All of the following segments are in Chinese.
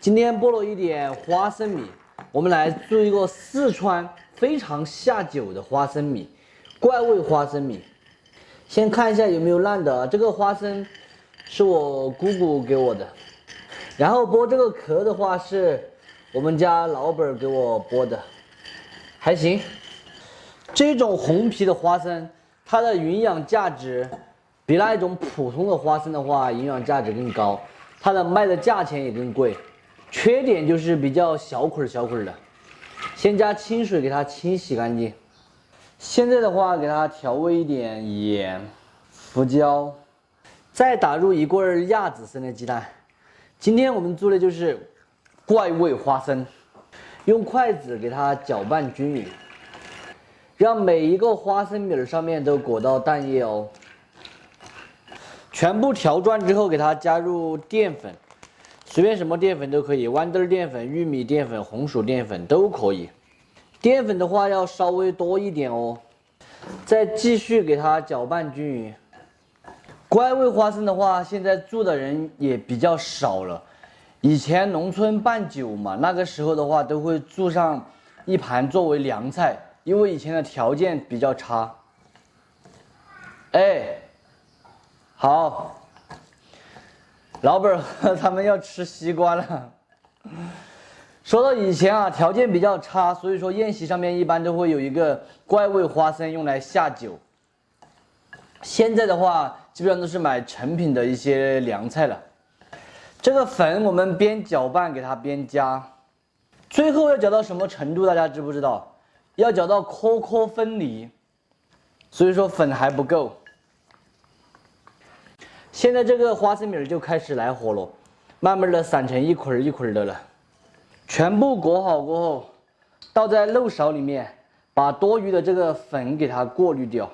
今天剥了一点花生米，我们来做一个四川非常下酒的花生米，怪味花生米。先看一下有没有烂的，这个花生是我姑姑给我的，然后剥这个壳的话是我们家老板给我剥的，还行。这种红皮的花生，它的营养价值比那一种普通的花生的话，营养价值更高，它的卖的价钱也更贵。缺点就是比较小捆的，先加清水给它清洗干净。现在的话，给它调味一点盐、胡椒，再打入一棍亚紫生的鸡蛋。今天我们做的就是怪味花生，用筷子给它搅拌均匀，让每一个花生米上面都裹到蛋液哦。全部调转之后，给它加入淀粉。随便什么淀粉都可以，豌豆淀粉、玉米淀粉、红薯淀粉都可以。淀粉的话要稍微多一点哦。再继续给它搅拌均匀。怪味花生的话，现在做的人也比较少了。以前农村办酒嘛，那个时候的话都会做上一盘作为凉菜，因为以前的条件比较差。哎，好。老板他们要吃西瓜了。说到以前啊，条件比较差，所以说宴席上面一般都会有一个怪味花生用来下酒。现在的话，基本上都是买成品的一些凉菜了。这个粉我们边搅拌给它边加，最后要搅到什么程度？大家知不知道？要搅到颗颗分离，所以说粉还不够。现在这个花生米就开始来火了，慢慢的散成一捆一捆的了。全部裹好过后，倒在漏勺里面，把多余的这个粉给它过滤掉。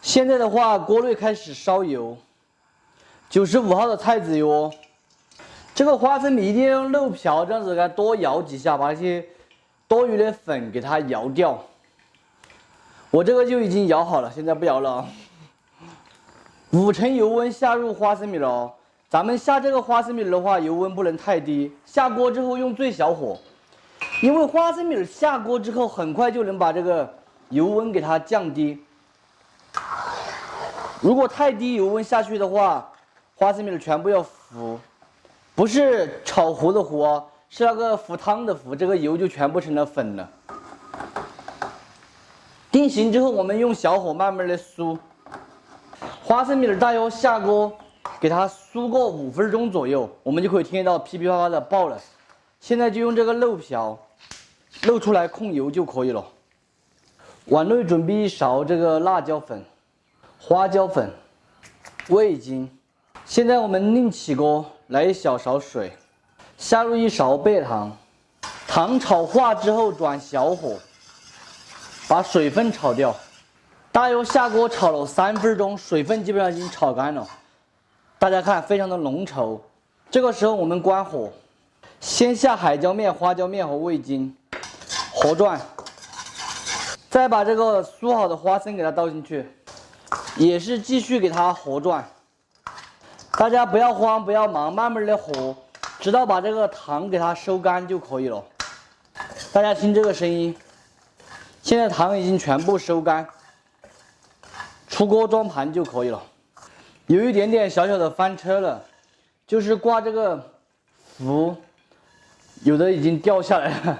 现在的话，锅内开始烧油，95号的菜籽油哦。这个花生米一定要用漏瓢，这样子给它多摇几下，把那些多余的粉给它摇掉。我这个就已经摇好了，现在不摇了啊。5成油温下入花生米了哦。咱们下这个花生米的话，油温不能太低。下锅之后用最小火，因为花生米下锅之后很快就能把这个油温给它降低。如果太低油温下去的话，花生米全部要糊，不是炒糊的糊哦，是那个糊汤的糊，这个油就全部成了粉了。定型之后，我们用小火慢慢的酥。花生米的大约下锅，给它酥过5分钟左右，我们就可以听得到噼噼啪啪的爆了。现在就用这个漏瓢漏出来控油就可以了。碗内准备1勺这个辣椒粉、花椒粉、味精。现在我们另起锅，来1小勺水，下入1勺白糖，糖炒化之后转小火，把水分炒掉。大约下锅炒了3分钟，水分基本上已经炒干了。大家看，非常的浓稠。这个时候我们关火，先下海椒面、花椒面和味精，和转，再把这个酥好的花生给它倒进去，也是继续给它和转。大家不要慌，不要忙，慢慢的和，直到把这个糖给它收干就可以了。大家听这个声音，现在糖已经全部收干。出锅装盘就可以了。有一点点小小的翻车了，就是挂这个符，有的已经掉下来了。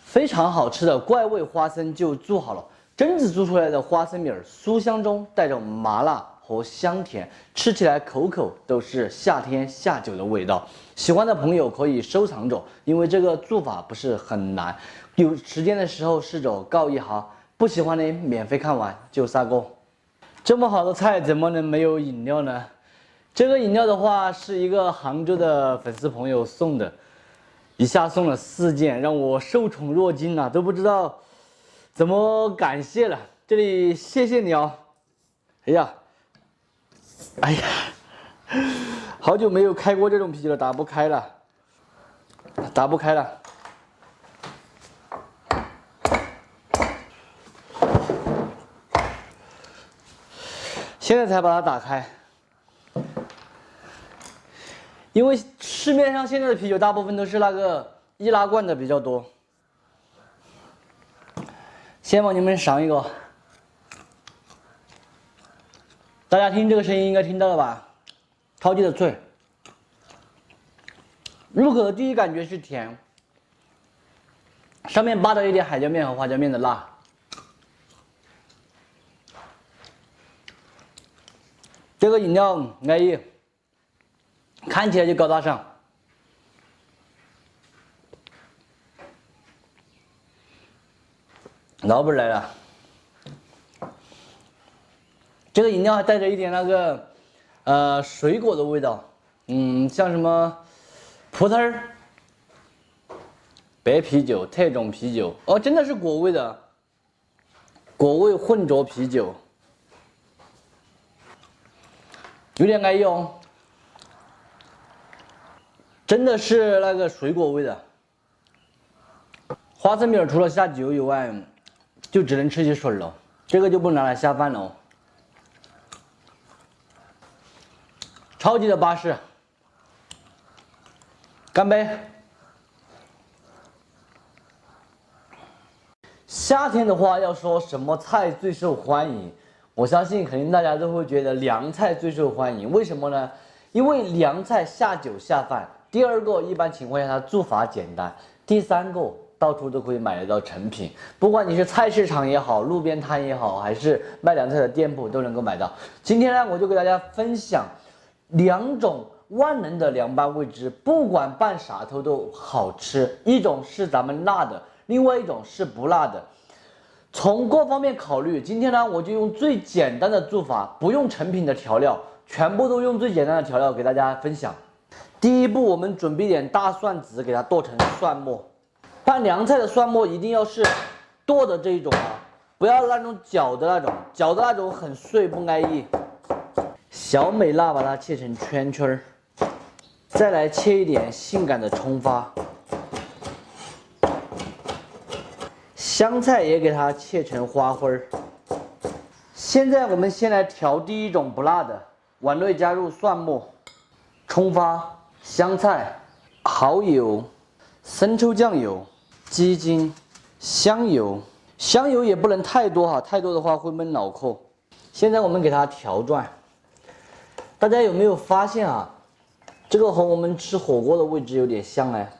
非常好吃的怪味花生就做好了，榛子做出来的花生米酥香中带着麻辣和香甜，吃起来口口都是夏天下酒的味道。喜欢的朋友可以收藏着，因为这个做法不是很难，有时间的时候试着搞一下。不喜欢的免费看完就下锅。这么好的菜怎么能没有饮料呢？这个饮料的话是一个杭州的粉丝朋友送的，一下送了4件，让我受宠若惊啊，都不知道怎么感谢了。这里谢谢你哦。哎呀，好久没有开过这种啤酒了，打不开了。现在才把它打开，因为市面上现在的啤酒大部分都是那个易拉罐的比较多。先帮你们上一个，大家听这个声音应该听到了吧？超级的脆。入口的第一感觉是甜，上面扒着一点海椒面和花椒面的辣。这个饮料安逸，看起来就高大上。老板来了，这个饮料还带着一点那个水果的味道，像什么葡萄儿、白啤酒、特种啤酒，哦，真的是果味的，果味混浊啤酒，有点安逸哦，真的是那个水果味的。花生米除了下酒以外，就只能吃起水了，这个就不拿来下饭了哦。超级的巴适，干杯！夏天的话，要说什么菜最受欢迎，我相信肯定大家都会觉得凉菜最受欢迎。为什么呢？因为凉菜下酒下饭。第二个，一般情况下它做法简单。第三个，到处都可以买得到成品，不管你是菜市场也好，路边摊也好，还是卖凉菜的店铺都能够买到。今天呢，我就给大家分享2种万能的凉拌味汁，不管拌啥头都好吃。一种是咱们辣的，另外一种是不辣的。从各方面考虑，今天呢，我就用最简单的做法，不用成品的调料，全部都用最简单的调料给大家分享。第一步，我们准备点大蒜籽，给它剁成蒜末。拌凉菜的蒜末一定要是剁的这一种啊，不要那种搅的那种，搅的那种很碎不安逸。小美辣把它切成圈圈，再来切一点性感的葱花，香菜也给它切成花花。现在我们先来调第一种不辣的，碗内加入蒜末、葱花、香菜、蚝油、生抽酱油、鸡精、香油，香油也不能太多哈，太多的话会闷脑壳。现在我们给它调转，大家有没有发现啊？这个和我们吃火锅的味汁有点像哎。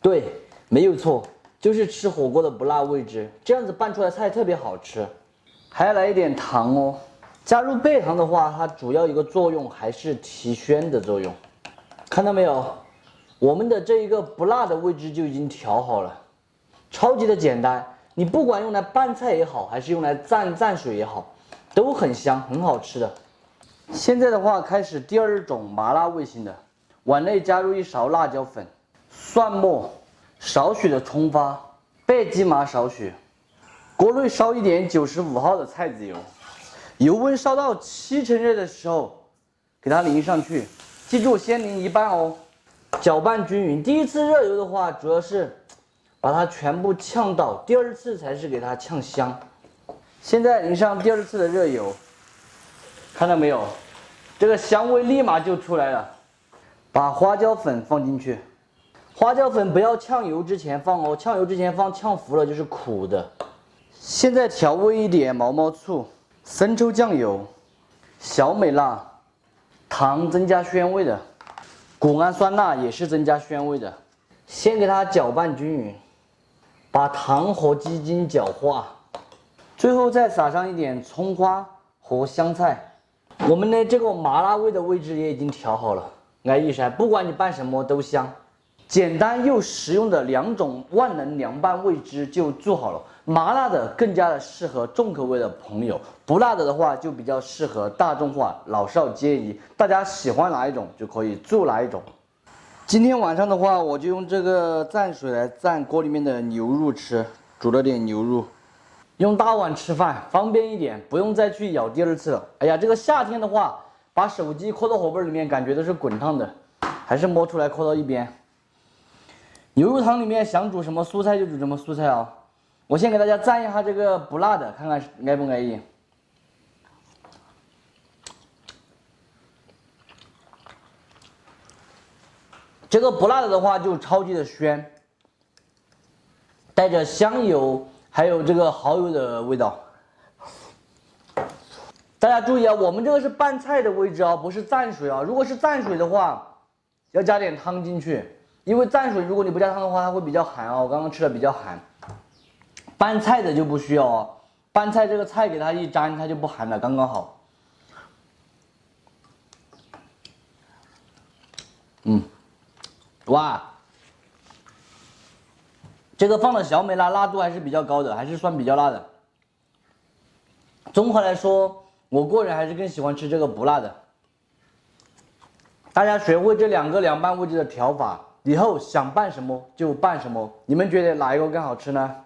对，没有错，就是吃火锅的不辣味汁，这样子拌出来菜特别好吃。还要来一点糖哦，加入白糖的话，它主要一个作用还是提鲜的作用。看到没有？我们的这一个不辣的味汁就已经调好了，超级的简单。你不管用来拌菜也好，还是用来蘸水也好，都很香，很好吃的。现在的话，开始第二种麻辣味型的，碗内加入1勺辣椒粉、蒜末、少许的葱花、白芝麻少许，锅内烧一点95号的菜籽油，油温烧到70%热的时候，给它淋上去，记住先淋一半哦。搅拌均匀。第一次热油的话，主要是把它全部呛到，第二次才是给它呛香。现在淋上第二次的热油，看到没有？这个香味立马就出来了。把花椒粉放进去，花椒粉不要呛油之前放哦，呛油之前放呛服了就是苦的。现在调味一点毛毛醋、生抽酱油、小美辣、糖增加鲜味的。谷氨酸钠也是增加鲜味的，先给它搅拌均匀，把糖和鸡精搅化，最后再撒上一点葱花和香菜。我们的这个麻辣味的味汁也已经调好了，安逸噻，不管你拌什么都香。简单又实用的2种万能凉拌味汁就做好了。麻辣的更加的适合重口味的朋友，不辣的话就比较适合大众化，老少皆宜。大家喜欢哪一种就可以做哪一种。今天晚上的话，我就用这个蘸水来蘸锅里面的牛肉吃，煮了点牛肉，用大碗吃饭方便一点，不用再去舀第二次了。哎呀，这个夏天的话，把手机扣到火盆里面，感觉都是滚烫的，还是摸出来扣到一边。牛肉汤里面想煮什么蔬菜就煮什么蔬菜啊。我先给大家蘸一下这个不辣的，看看安不安逸。这个不辣的话就超级的鲜，带着香油还有这个蚝油的味道。大家注意啊，我们这个是拌菜的位置啊，不是蘸水啊。如果是蘸水的话，要加点汤进去，因为蘸水如果你不加汤的话，它会比较寒啊。我刚刚吃的比较寒。拌菜的就不需要哦，拌菜这个菜给它一沾，它就不寒了，刚刚好。哇，这个放了小美辣，辣度还是比较高的，还是算比较辣的。综合来说，我个人还是更喜欢吃这个不辣的。大家学会这两个凉拌位置的调法以后，想拌什么就拌什么。你们觉得哪一个更好吃呢？